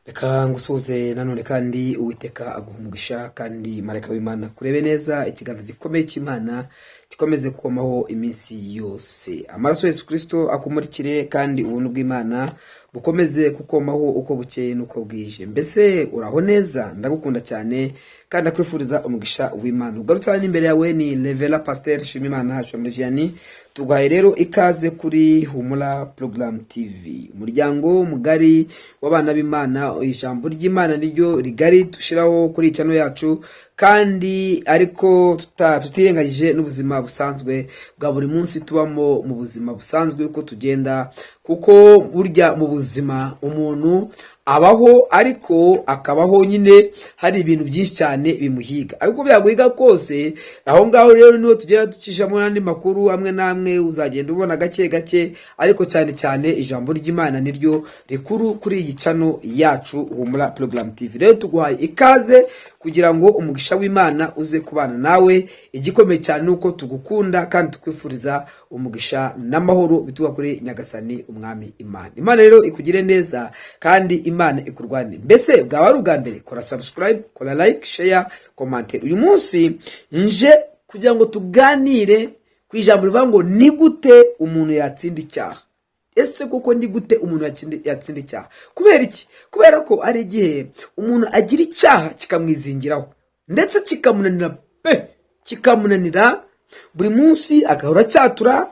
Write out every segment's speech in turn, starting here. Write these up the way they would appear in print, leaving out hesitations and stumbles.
Reka ngusuhuze nanone kandi Uwiteka aguha umugisha kandi marayika w'Imana kurebe neza ikiganza gikomeye cy'Imana gikomeze kukomaho iminsi yose. Amaraso Yesu Kristo akumurikire kandi ubuntu bw'Imana bukomeze kukomaho uko bukeye nuko bwije. Mbese uraho neza? Ndagukunda cyane kandi akwifuriza umugisha w'Imana. Ugarutse imbere yawe ni Revela Pasteur Shimimana Hashimuriviani. Tugaye rero ikaze kuri Humura Program TV, umuryango mugari w'abana b'Imana. Ijambo ry'Imana niryo rigari tushiraho kuri channel yacu, kandi ariko tutirengagije n'ubuzima busanzwe bwa buri munsi tubamo mu buzima busanzwe uko tugenda, kuko burya mu buzima umuntu abaho ariko akabaho nyine hari ibintu byinshi cyane bimuhiga, ariko byaguhiga kose aho ngaho rero niho tugera ducishamo n'andi makuru amwe namwe uzagenda ubona gake gake, ariko cyane cyane ijambo ry'Imana niryo rikuru kuri iyi channel yacu Humura Program TV. Rero tuguhaye ikaze kugira ngo umugisha w'Imana uze kubana nawe. Igikomeye cyane nuko tugukunda kandi tukwifuriza umugisha n'amahoro bituka kuri Nyagasani umwami Imana. Imana rero ikugire neza kandi Imana ikurwane. Mbese bwaba ari ubwa mbere, kora subscribe, kora like, share, commentaire. Uyu munsi nje kugira ngo tuganire ku ijambo rivuga ngo ni gute umuntu yatsinda icyaha. Ese koko ndi gute umuntu yatsinda icyaha? Kubera iki? Kubera ko ari igihe umuntu agira icyaha kikamwizingiraho ndetse kikamunanira buri munsi agahora cyatura,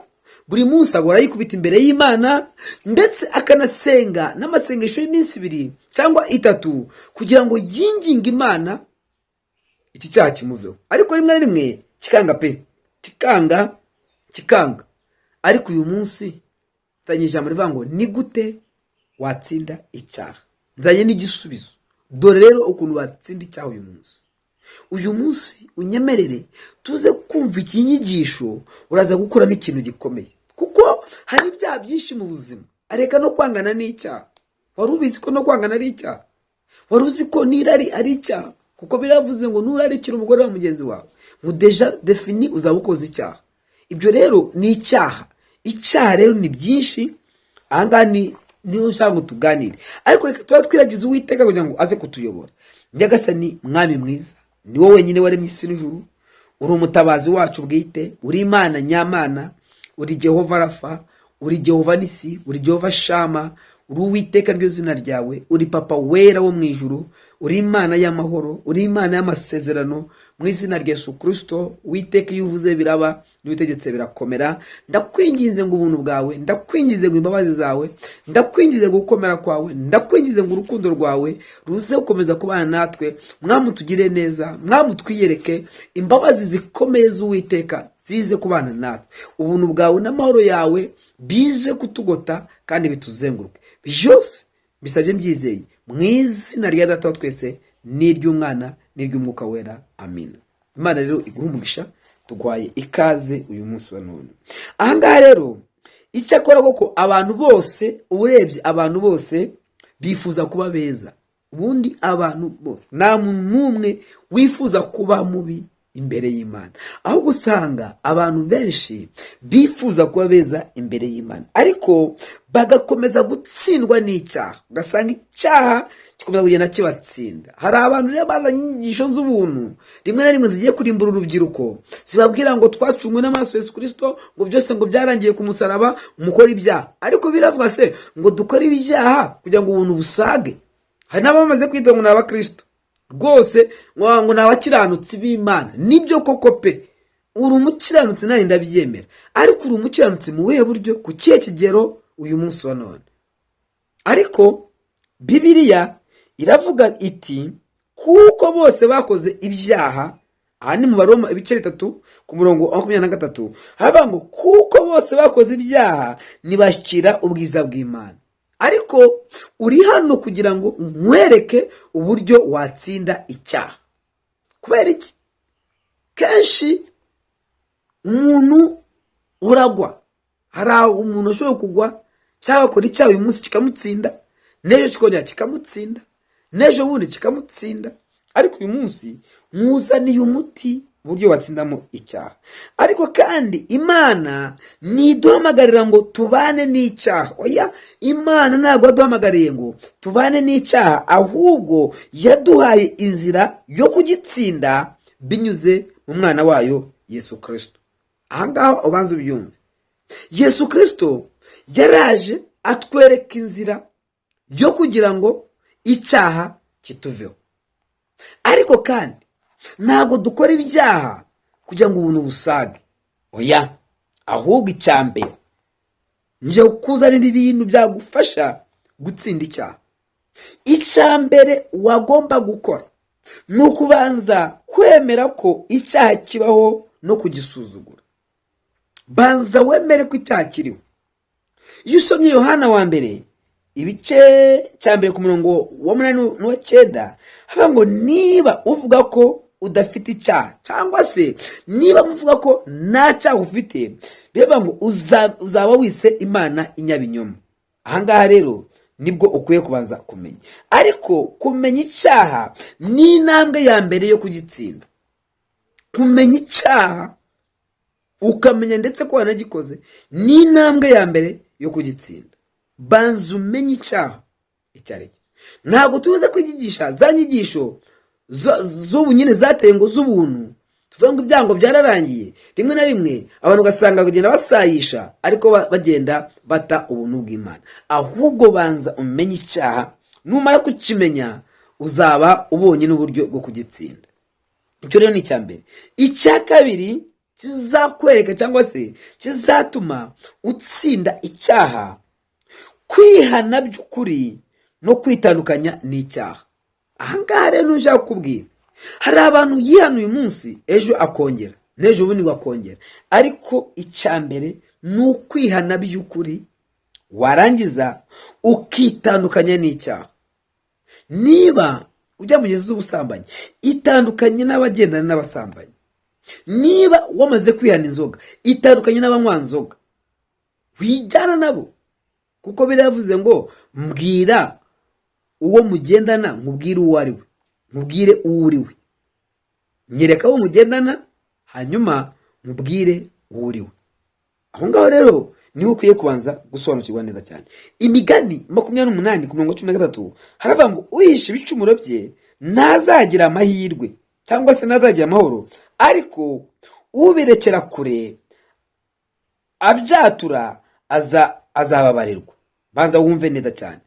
buri munsi agahora yikubita imbere y'Imana, ndetse akanasenga n'amasengesho y'iminsi 2 cyangwa 3 kugira ngo yinginge Imana iki cyaha kimuveho. Ariko rimwe na rimwe kikanga. Ariko uyu munsi tanye ijambo rivuga ngo ni gute watsinda icyaha. Nzanye n'igisubizo. Dore rero ukuntu watsinda icyaha uyu munsi unyemerere tuze kumva iki nyigisho, uraza gukuramo ikintu gikomeye, kuko hari ibyaha byinshi mu buzima. Areka no kwangana n'icyaha. Wari ubizi ko no kwangana ari icyaha? Wari uzi ko nirari ari icyaha? Kuko biravuze ngo nurarikira umugore wa mugenzi wawe mu deja defini uzabukoza icyaha. Ibyo rero ni icyaha. Icyaha rero ni byinshi, ahangani niho ushaka tuganire. Ariko reka tuba twiragiza Uwiteka kugira ngo aze kutuyobora. Nyagasani mwami mwiza, ni wowe wenyine waremye isi n'ijuru, uri umutabazi wacu bwite, uri Imana nyamana, uri Jehova Rafa, uri Jehova Nisi, uri Jehova Shama, uri Uwiteka ryo zina ryawe, uri Papa wera wo mu ijuru, uri Imana y'amahoro, uri Imana y'amasezerano. Mu izina rya Yesu Kristo, Uwiteka iyo uvuze biraba, n'ubitegetse birakomera. Ndakwinginze ngo ubuntu bwawe, ndakwinginze ngo imbabazi zawe, ndakwinginze ngo gukomera kwawe, ndakwinginze ngo urukundo rwawe ruze gukomeza kubana natwe. Mwami tugire neza, mwami twiyereke, imbabazi zikomeye z'Uwiteka zize kubana natwe. Ubuntu bwawe n'amahoro yawe bize kutugota kandi bituzenguruke. Byose bisabye mbyizeye mu izina rya Data wa twese, n'iry'Umwana n'iry'Umwuka wera. Amina. Imana rero iguha umugisha, tugwaye ikaze uyu munsi wa none. Ahangaha rero icyakora koko abantu bose, urebye abantu bose bifuza kuba beza. Ubundi abantu bose nta muntu numwe wifuza kuba mubi imbere y'Imana. Aho gusanga abantu benshi bifuza kuba beza imbere y'Imana, ariko bagakomeza gutsindwa n'icyaha. Ugasanga icyaha kikomeza kugenda kibatsinda. Hari abantu rero bazanye inyigisho z'ubuntu rimwe na rimwe zigiye kurimbura urubyiruko, zibabwira ngo twacungwe n'amaraso Yesu Kristo, ngo byose ngo byarangiye ku musaraba, umukora ibyaha. Ariko biravuga se ngo dukora ibyaha kugira ngo ubuntu busage. Hari n'abamaze kwita ngo ni abakristo rwose, ngo nabakiranutsi b'Imana. Nibyo koko pe, uri umukiranutsi nari ndabyemera, ariko uri umukiranutsi mu buhe buryo, ku kihe kigero uyu munsi wa none? Ariko Bibiliya iravuga iti kuko bose bakoze ibyaha. Aha ni mu Baroma ibice 3 ku murongo wa 23, haba ngo kuko bose bakoze ibyaha nibashikira ubwiza bw'Imana. Ariko uri hano kugira ngo nkwereke uburyo watsinda icyaha. Kubera iki? Kenshi umuntu uragwa. Hari umuntu ushobora kugwa cyangwa akora icyaha uyu munsi kikamutsinda, n'ejo kikongera kikamutsinda, n'ejo bundi kikamutsinda. Ariko uyu munsi muzaniye umuti uburyo watsindamo icyaha. Ariko kandi Imana ntiduhamagarira ngo tubane n'icyaha. Oya, Imana ntabwo yaduhamagariye ngo tubane n'icyaha, ahubwo yaduhaye inzira yo kugitsinda binyuze mu mwana wayo Yesu Kristo. Ahangaha ubanza ubyumve. Yesu Kristo yaraje atwereka inzira yo kugira ngo icyaha kituveho. Ariko kandi ntabwo dukora ibyaha kugira ngo ubuntu busage. Oya, ahubwo icyambere nje kuzanira ibintu byagufasha gutsinda icyaha. Icyambere wagomba gukora ni ukubanza kwemera ko icyaha kibaho no kugisuzugura. Banza wemere ko icyaha kiriho. Iyo usomye Yohana wa mbere ibice cya mbere ku murongo wa 8 n'uwa 9, havuga ngo niba uvuga ko udafite icyaha, cyangwa se niba muvuga ko nta cyaha ufite, bivuga ngo uzaba wise Imana inyabinyoma. Ahangaha rero nibwo ukwiye kubanza kumenya. Ariko kumenya icyaha ni intambwe ya mbere yo kugitsinda. Kumenya icyaha ukamenya ndetse ko wanagikoze ni intambwe ya mbere yo kugitsinda. Banza umenye icyaha icyo ari cyo. Ntabwo tubuze kwigisha za nyigisho z'ubu nyine zateye ngo z'ubuntu, tuvuga ngo ibyango byararangiye. Rimwe na rimwe abantu ugasanga bagenda basayisha, ariko bagenda bata ubuntu bw'Imana. Ahubwo banza umenye icyaha, numara kukimenya uzaba ubonye n'uburyo bwo kugitsinda. Icyo rero ni icya mbere. Icya kabiri kizakwereka cyangwa se kizatuma utsinda icyaha, kwihana by'ukuri no kwitandukanya n'icyaha. Ahangaha rero nujya kukubwira, hari abantu yihana uyu munsi ejo akongera, n'ejo bundi wakongera. Ariko icya mbere ni ukwihana by'ukuri, warangiza ukitandukanya n'icyaha. Niba ujya mu ngeso z'ubusambanyi, itandukanye n'abagendana n'abasambanyi. Niba wamaze kwihana inzoga, itandukanye n'abanywa nzoga, wijyana nabo. Kuko biravuze ngo mbwira uwo mugendana, nkubwire uwo ari we, nkubwire uwo uri we. Nyereka uwo mugendana, hanyuma nkubwire uwo uri we. Aho ngaho rero niho ukwiye kubanza gusobanukirwa neza cyane. Imigani 28 ku murongo 13 haravuga ngo uhisha ibicumuro bye ntazagira amahirwe cyangwa se ntazagira amahoro, ariko ubirekera kure abyatura azababarirwa. Banza wumve neza cyane.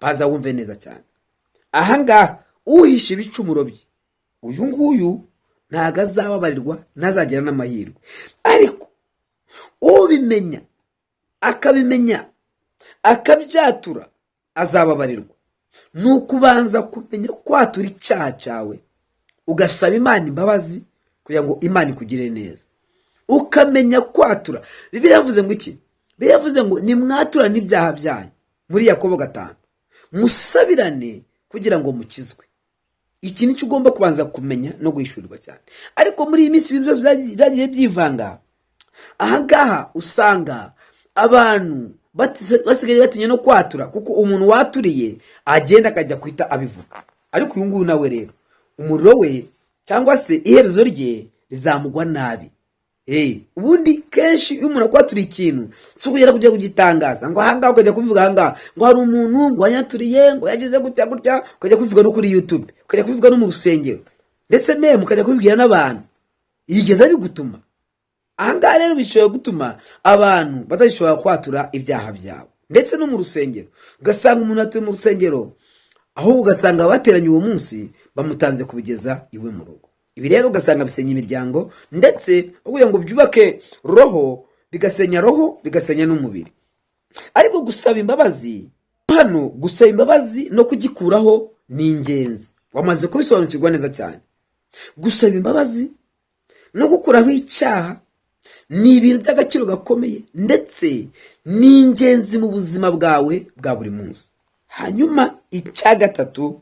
Banza wumve neza cyane. Ahangaha uhisha ibicumuro bye, uyu nguyu ntago azababarirwa, ntazagira n'amahirwe. Ariko ubimenya akabimenya akabyatura azababarirwa. Ni ukubanza kumenya kwatura icyaha cyawe, ugasaba Imana imbabazi kugira ngo Imana ikugire neza. Ukamenya kwatura. Bibiliya yavuze ngo iki? Bibiliya yavuze ngo nimwaturane ibyaha byanyu, muri Yakobo 5, musabirane kugira ngo mukizwe. Iki nicyo ugomba kubanza kumenya no guhishurirwa cyane. Ariko muri iyi minsi ibintu byose byagiye byivanga. Ahangaha usanga abantu basigaye batinya no kwatura, kuko umuntu waturiye agenda akajya kwita abivuga. Ariko uyu nguyu nawe rero umuriro we cyangwa se iherezo rye rizamugwa nabi. Ubundi kenshi iyo umuntu akwaturiye ikintu, si ukugera kujya kugitangaza ngo ahangaha ukajya kubivuga ahangaha ngo hari umuntu ngo yanyaturiye ngo yageze gutya gutya, ukajya kubivuga no kuri YouTube, ukajya kubivuga no mu rusengero, ndetse meme ukajya kubibwira n'abantu. Yigeza bigutuma. Ahangaha rero bishobora gutuma abantu batashobora kwatura ibyaha byabo, ndetse no mu rusengero. Ugasanga umuntu atuye mu rusengero, aho ugasanga bateranye uwo munsi bamutanze kubigeza iwe mu rugo. Ibi rero ugasanga bisenya imiryango, ndetse kugira ngo byubake roho, bigasenya roho, bigasenya n'umubiri. Ariko gusaba imbabazi, hano gusaba imbabazi no kugikuraho ni ingenzi. Wamaze kubisobanukirwa neza cyane. Gusaba imbabazi no gukuraho icyaha ni ibintu by'agaciro gakomeye, ndetse ni ingenzi mu buzima bwawe bwa buri munsi. Hanyuma icya gatatu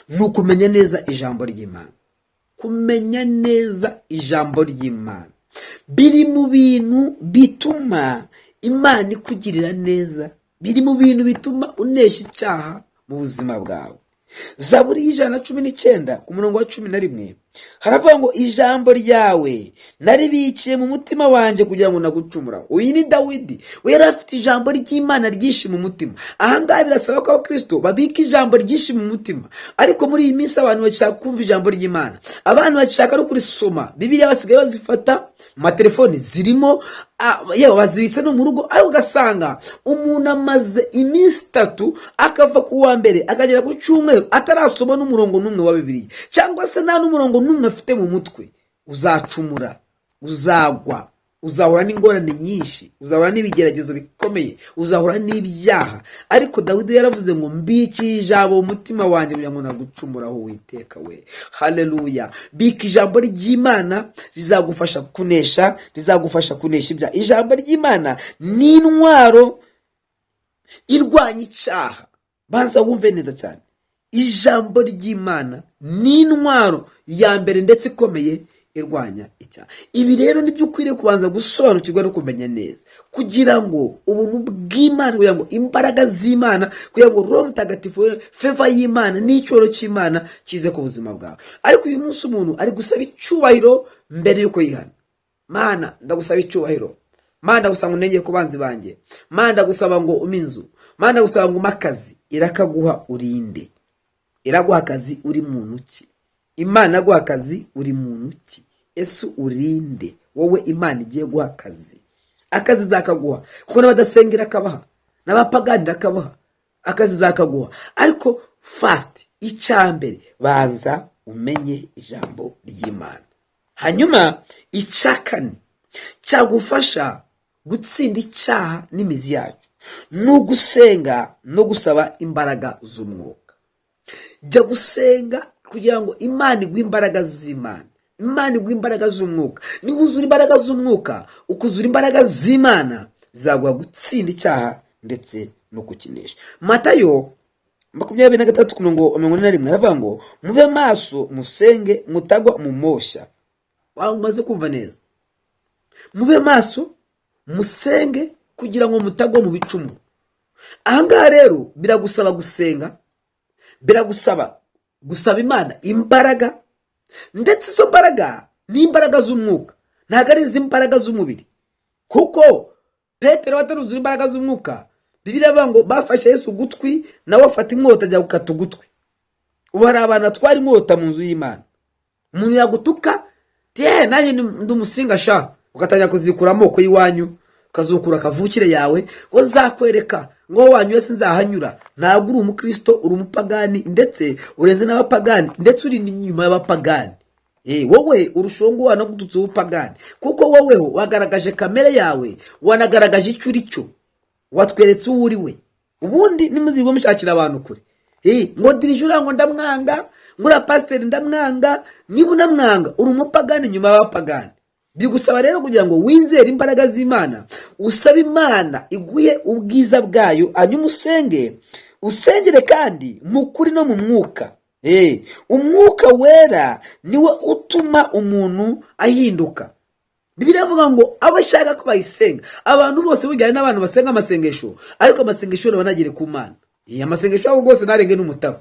ni ukumenya neza ijambo ry'Imana. Kumenya neza ijambo ry'Imana biri mu bintu bituma Imana ikugirira neza, biri mu bintu bituma unesha icyaha mu buzima bwawe. Zaburi 119 ku murongo wa 11 haravuga ngo ijambo ryawe naribiciye mu mutima wanjye kugira ngo nagucumura. Uyu ni Dawidi, we yari afite ijambo ry'Imana ryinshi mu mutima. Ahangaha birasaba ko abakristo babika ijambo ryinshi mu mutima, ariko muri iyi minsi abantu bashaka kumva ijambo ry'Imana, abantu bashaka no kurisoma. Bibiliya basigaye bazifata mu matelefoni, zirimo yewe bazibitse no mu rugo, ariko ugasanga umuntu amaze iminsi 3 akava ku wa mbere akagera ku cyumweru atarasoma n'umurongo n'umwe wa Bibiliya, cyangwa se nta n'umurongo n'umwe afite mu mutwe. Uzacumura, uzagwa, uzahura n'ingorane nyinshi, uzahura n'ibigeragezo bikomeye, uzahura n'ibyaha. Ariko Dawidi yaravuze ngo mbiki ijambo mu mutima wanjye kugira ngo nagucumuraho Uwiteka we. Haleluya. Bika ijambo ry'Imana, rizagufasha kunesha, rizagufasha kunesha ibyaha. Ijambo ry'Imana ni intwaro irwanya icyaha. Banza wumve neza cyane, ijambo ry'Imana ni intwaro ya mbere ndetse ikomeye irwanya icyaha. Ibi rero nibyo ukwiriye kubanza gusobanukirwa no kumenya neza, kugira ngo ubuntu bw'Imana, kugira ngo imbaraga z'Imana, kugira ngo Roho Mutagatifu, favor y'Imana n'icyoro cy'Imana kize ku buzima bwawe. Ariko uyu munsi umuntu ari gusaba icyubahiro mbere yuko yihana. Mana ndagusaba icyubahiro, Mana ndagusaba ngo nengeye ku banzi banjye, Mana ndagusaba ngo umpe inzu, Mana ndagusaba ngo umpe akazi. Irakaguha urinde. Iraguha akazi uri muntu ki? Imana aguha akazi uri muntu ki? Ese urinde wowe Imana igiye guha akazi? Akazi zakaguha, kuko n'abadasengera akabaha, n'abapaganira akabaha, akazi zakaguha. Ariko fast, icyambere banza umenye ijambo ry'Imana. Hanyuma icyakane cyagufasha gutsinda icyaha n'imizi yacu ni ugusenga no gusaba imbaraga z'umwuka. Jya gusenga kugira ngo Imana iguhe imbaraga z'Imana, Imana iguhe imbaraga z'umwuka. Niba uzura imbaraga z'umwuka, ukuzura imbaraga z'Imana, zaguha gutsinda icyaha ndetse no kukinesha. Matayo 23:41 aravuga ngo mube maso musenge mutagwa mu moshya. Umaze kumva neza? Mube maso musenge kugira ngo mutagwa mu bicumu. Ahangaha rero biragusaba gusenga, biragusaba gusaba Imana imbaraga, ndetse izo mbaraga ni imbaraga z'umwuka, ntabwo ari izi mbaraga z'umubiri. Kuko Petero wataruzura imbaraga z'umwuka, Bibiliya ivuga ngo bafashe Yesu ugutwi, nawe afata inkota ajya gukata ugutwi. Ubu hari abantu atwara inkota mu nzu y'Imana. Umuntu yagutuka, nanjye ndi umusinga sha, ugatangira kuzikura amoko y'iwanyu, ukazukura kavukire yawe, ngo zakwereka ngo wanyu wese nzahanyura. Ntabwo uri umukristo, uri umupagani, ndetse ureze n'abapagani, ndetse uri inyuma y'abapagani. Wowe urushongo no gututsa ubupagani, kuko woweho wagaragaje kamere yawe, wanagaragaje icyo uri cyo, watweretse uwo uri we. Ubundi nimuzirwe mushakira abantu kure. Ngo dirijura ngo ndamwanga, ngura pasiteri ndamwanga. Niba unamwanga uri umupagani nyuma y'abapagani. Bigusaba rero kugira ngo wizere imbaraga z'Imana, usaba Imana iguhe ubwiza bwayo, hanyuma usengere kandi mu kuri no mu mwuka. Umwuka wera niwe utuma umuntu ahinduka. Bibiliya ivuga ngo abashaka ko bayisenga, abantu bose bujyana n'abantu basenga amasengesho, ariko amasengesho nabanagire ku Mana. Amasengesho abo rwose narenge n'umutabo,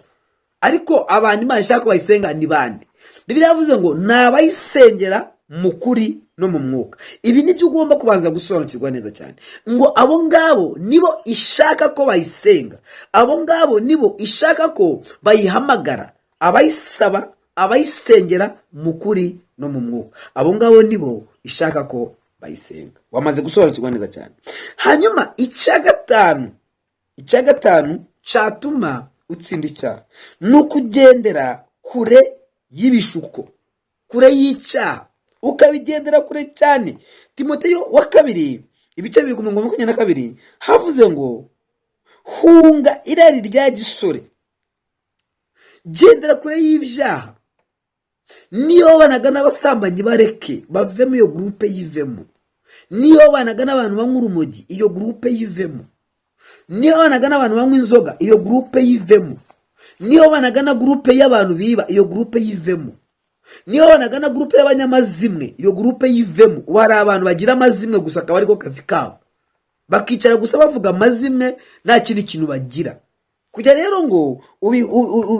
ariko abantu Imana ishaka ko bayisenga ni bande? Bibiliya yavuze ngo nabayisengera mu kuri no mu mwuka. Ibi nibyo ugomba kubanza gusobanukirwa neza cyane, ngo abo ngabo nibo ishaka ko bayisenga, abo ngabo nibo ishaka ko bayihamagara, abayisaba, abayisengera mu kuri no mu mwuka. Abo ngabo nibo ishaka ko bayisenga. Wamaze gusobanukirwa neza cyane. Hanyuma icya gatanu cyatuma utsinda icyaha ni ukugendera kure y'ibishuko, kure y'icyaha, ukabigendera kure cyane. Timoteyo 2:22 havuze ngo hunga irari rya gisore, gendera kure y'ibyaha. Niyo banaga n'abasambanyi bareke bavemo, iyo groupe yivemo. Niyo banaga n'abantu banywa urumogi, iyo groupe yivemo. Niyo banaga n'abantu banywa inzoga, iyo groupe yivemo. Niyo banaga na groupe y'abantu biba, iyo groupe yivemo. Niyo banaga na groupe y'abanyamazimwe, iyo groupe yivemo. Hari abantu bagira amazimwe gusa akaba ariko kazi kabo, bakicara gusa bavuga amazimwe, nta kindi kintu bagira. kugira rero ngo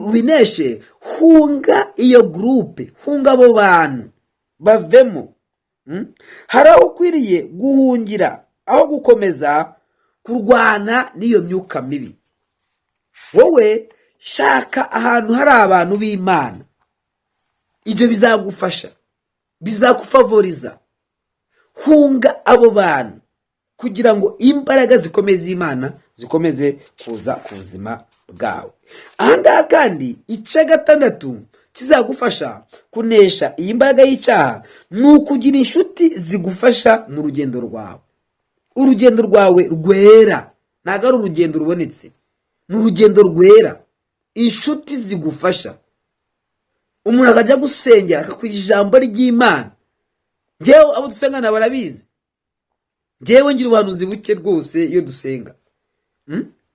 ubineshe, hunga iyo gurupe, hunga abo bantu bavemo. Hari aho ukwiriye guhungira aho gukomeza kurwana n'iyo myuka mibi. Wowe shaka ahantu hari abantu b'Imana, ibyo bizagufasha, bizakufavoriza. Hunga abo bantu kugira ngo imbaraga zikomeze z'Imana zikomeze kuza ku buzima bwawe. Ahangaha kandi icya gatandatu kizagufasha kunesha iyi mbaraga y'icyaha ni ukugira inshuti zigufasha mu rugendo rwawe. Urugendo rwawe rwera, ntabwo ari urugendo rubonetse, ni urugendo rwera. Inshuti zigufasha. Umuntu akajya gusengera akakwigisha ijambo ry'Imana. Njyewe abo dusengana barabizi, njyewe ngira ubuhanuzi buke rwose iyo dusenga.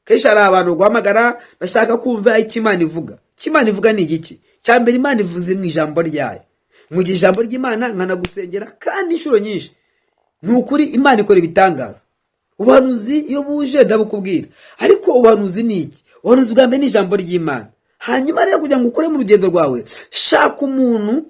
Kenshi hari abantu guhamagara bashaka kumva icyo Imana ivuga. Icyo Imana ivuga ni igiki? Cya mbere, Imana ivuze mu ijambo ryayo. Mu gihe ijambo ry'Imana nkanagusengera kandi inshuro nyinshi. Ni ukuri Imana ikora ibitangaza. Ubuhanuzi iyo buje ndabukubwira, ariko ubuhanuzi ni iki? Ubuhanuzi bwa mbere ni ijambo ry'Imana. Hanyuma rero kugira ngo ukore mu rugendo rwawe, shaka umuntu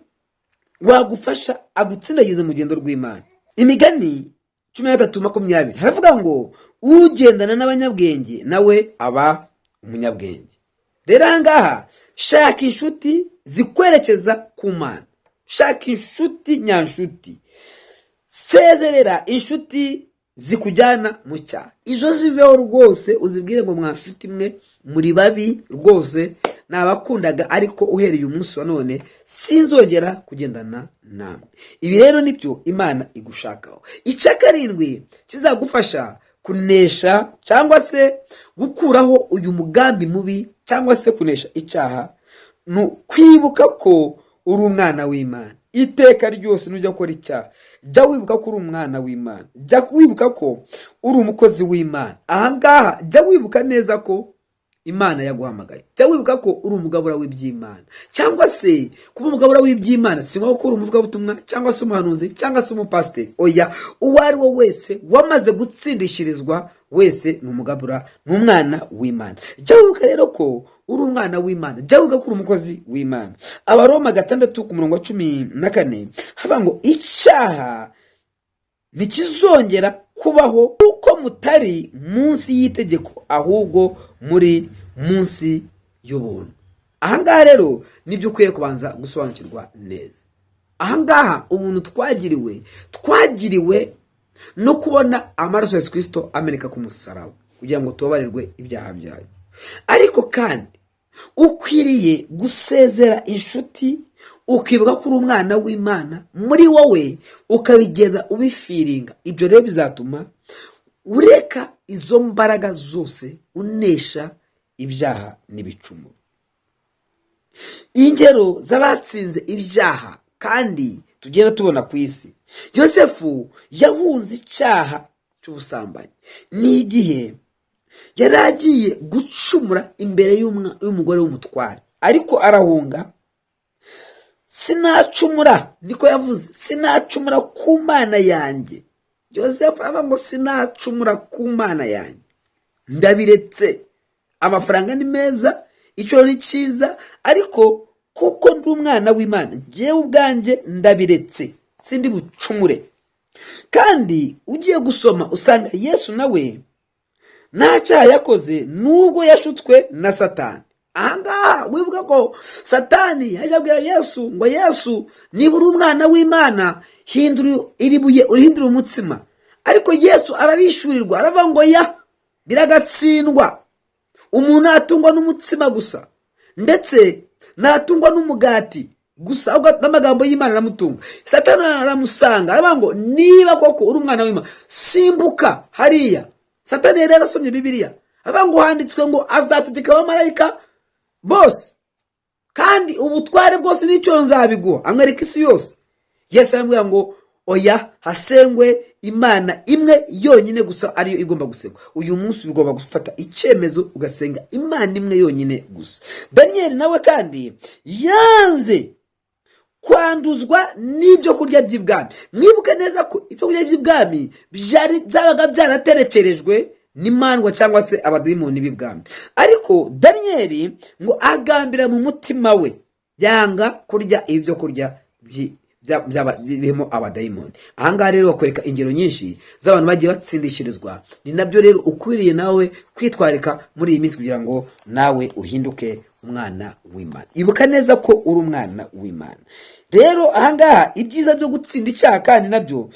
wagufasha agutsindagize mu rugendo rw'Imana. Imigani 13:20 haravuga ngo ugendana n'abanyabwenge nawe aba umunyabwenge. Rero ahangaha shaka inshuti zikwerekeza ku Mana, shaka inshuti nyanshuti. Sezerera inshuti zikujyana mu cyaha. Izo ziveho rwose, uzibwire ngo mwanshuti mwe muri babi rwose, nabakundaga ariko uhereye umunsi wa none sinzongera kugendana namwe. Ibi rero nibyo Imana igushakaho. Icya karindwi kizagufasha kunesha cyangwa se gukuraho uyu mugambi mubi cyangwa se kunesha icyaha, no kwibuka ko uri umwana w'Imana. Iteka ryose nujya gukora icyaha, jya wibuka ko uri umwana w'Imana, jya wibuka ko uri umukozi w'Imana. Ahangaha jya wibuka neza ko Imana yaguhamagaye, jya wibuka ko uri umugabura w'iby'Imana. Cyangwa se kuba umugabura w'iby'Imana si nko ko uri umuvugabutumwa cyangwa se umuhanuzi cyangwa se umupasiteri. Oya, uwo ari we wese wamaze gutsindishirizwa wese ni umugabura, ni umwana w'Imana. Jya wibuka rero ko uri umwana w'Imana, jya wibuka ko uri umukozi w'Imana. Abaroma 6:14 havuga ngo icyaha ntikizongera kubaho kuko mutari munsi y'itegeko ahubwo muri munsi y'ubuntu. Ahangaha rero nibyo ukwiye kubanza gusobanukirwa neza. Ahangaha ubuntu twagiriwe no kubona amaraso ya Yesu Kristo ameneka ku musaraba kugira ngo tubabarirwe ibyaha byayo. Ariko kandi ukwiriye gusezera inshuti, ukibuka ko uri umwana w'Imana muri wowe, ukabigeza ubifiringa. Ibyo rero bizatuma ureka izo mbaraga zose, unesha ibyaha n'ibicumuro. Ingero z'abatsinze ibyaha kandi tugenda tubona ku isi. Yosefu yahunze icyaha cy'ubusambanyi n'igihe yari agiye gucumura imbere y'umugore w'umutware, ariko arahunga. Sinacumura, niko yavuze, sinacumura ku Mana yanjye. Yosefu aravuga ngo sinacumura ku Mana yanjye, ndabiretse. Amafaranga ni meza, icyo ni cyiza, ariko kuko ndi umwana w'Imana, njyewe ubwanjye ndabiretse, sindi bucumure. Kandi ugiye gusoma usanga Yesu nawe nta cyaha yakoze nubwo yashutswe na Satani. Ahangaha wibuka ko Satani yajya Yesu ngo Yesu, niba uri umwana w'Imana, hindura iri buye urihindura umutsima. Ariko Yesu arabishurirwa, aravuga ngo ya biragatsindwa. Umuntu atungwa n'umutsima gusa, ndetse natungwa n'umugati gusa, ahubwo n'amagambo y'Imana aramutunga. Satani aramusanga aravuga ngo niba koko uri umwana w'Imana, simbuka hariya. Satani rero asomye Bibiliya, aravuga ngo handitswe ngo azategeka abamarayika bose, kandi ubutware bwose n'icyo nzabiguha, amwereka isi yose. Yesu aramubwira ngo oya, hasengwe Imana imwe yonyine gusa ariyo igomba gusengwa. Uyu munsi ugomba gufata icyemezo ugasenga Imana imwe yonyine gusa. Daniel nawe kandi yanze kwanduzwa n'ibyo kurya by'ibwami. Mwibuke neza ko ibyo kurya by'ibwami byabaga byaraterekerejwe n'imandwa cyangwa se abadayimoni b'ibwami. Ariko Daniyeli ngo agambira mu mutima we yanga kurya ibyo kurya birimo abadayimoni. Ahangaha rero bakwereka ingero nyinshi z'abantu bagiye batsindishirizwa. Ni nabyo rero ukwiriye nawe kwitwarika muri iyi minsi kugira ngo nawe uhinduke umwana w'Imana. Ibuka neza ko uri umwana w'Imana. Rero ahangaha ibyiza byo gutsinda icyaha kandi nabyo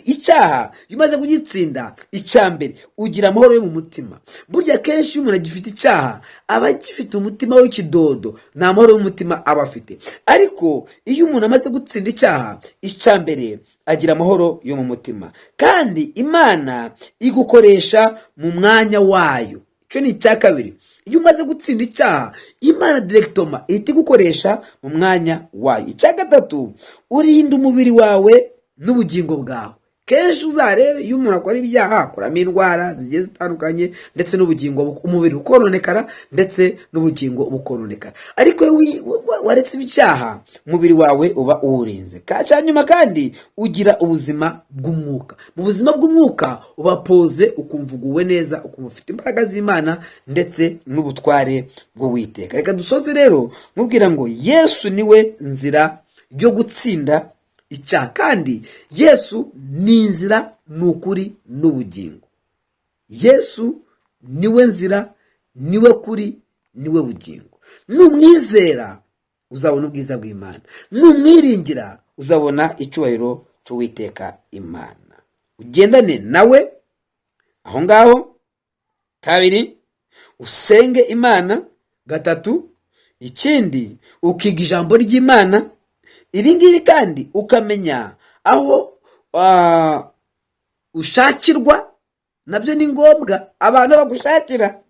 icyaha bimaze kugitsinda, icyambere ugira amahoro yo mu mutima. Burya kenshi iyo umuntu agifite icyaha aba agifite umutima w'ikidodo, nta mahoro y'umutima aba afite. Ariko iyo umuntu amaze gutsinda icyaha, icyambere agira amahoro yo mu mutima, kandi Imana igukoresha mu mwanya wayo. Icyo ni icya kabiri. Iyo umaze gutsinda icyaha, Imana directement ihita igukoresha mu mwanya wayo. Icya gatatu, urinda umubiri wawe n'ubugingo bwawe. Kenshi uzarebe iyo umuntu akora ibyaha akuramo indwara zigiye zitandukanye, ndetse n'ubugingo umubiri ukononekara ndetse n'ubugingo bukononekara. Ariko waretse ibyaha, umubiri wawe uba uwurinze. Cyanyuma kandi ugira ubuzima bw'umwuka. Mu buzima bw'umwuka uba poze, ukumva uguwe neza, ukumva ufite imbaraga z'Imana ndetse n'ubutware bw'Uwiteka. Reka dusoze rero mubwira ngo Yesu niwe nzira yo gutsinda icyaha, kandi Yesu ni inzira, n'ukuri, n'ubugingo. Yesu niwe nzira, niwe kuri, niwe bugingo. Numwizera uzabona ubwiza bw'Imana, numwiringira uzabona icyubahiro cy'Uwiteka Imana. Ugendane nawe aho ngaho. Kabiri, usenge Imana. Gatatu, ikindi ukiga ijambo ry'Imana. Ibi ngibi kandi ukamenya aho ushakirwa, nabyo ni ngombwa abantu bagushakira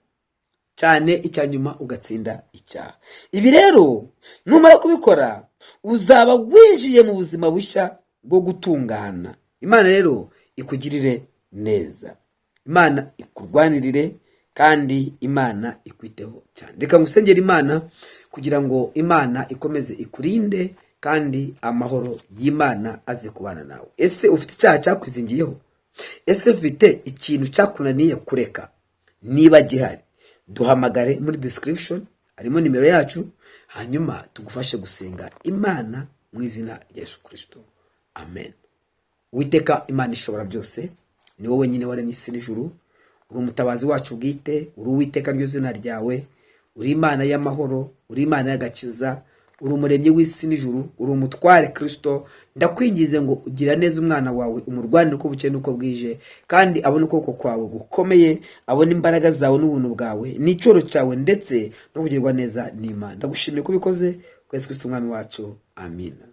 cyane. Icyanyuma ugatsinda icyaha. Ibi rero numara kubikora uzaba winjiye mu buzima bushya bwo gutungana. Imana rero ikugirire neza, Imana ikurwanirire, kandi Imana ikwiteho cyane. Reka ngusengere Imana kugira ngo Imana ikomeze ikurinde kandi amahoro y'Imana aze kubana nawe. Ese ufite icyaha cyakwizingiyeho? Ese ufite ikintu cyakunaniye kureka? Niba gihari, duhamagare muri description, harimo nimero yacu, hanyuma tugufashe gusenga Imana mu izina rya Yesu Kristo. Amen. Uwiteka Imana ishobora byose, ni wowe wenyine waremye isi n'ijuru. Uri umutabazi wacu bwite, uri Uwiteka ryo zina ryawe, uri Imana y'amahoro, uri Imana y'agakiza, uri umuremyi w'isi n'ijuru, uri umutware Kristo. Ndakwingize ngo ugira neza umwana wawe, umurwanire uko bukeye n'uko bwije, kandi abone ukuboko kwawe gukomeye, abone imbaraga zawe n'ubuntu bwawe n'icyoro cyawe, ndetse no kugirwa neza n'Imana. Ndagushimiye ko ubikoze, kwa Yesu Kristo umwami wacu. Amina.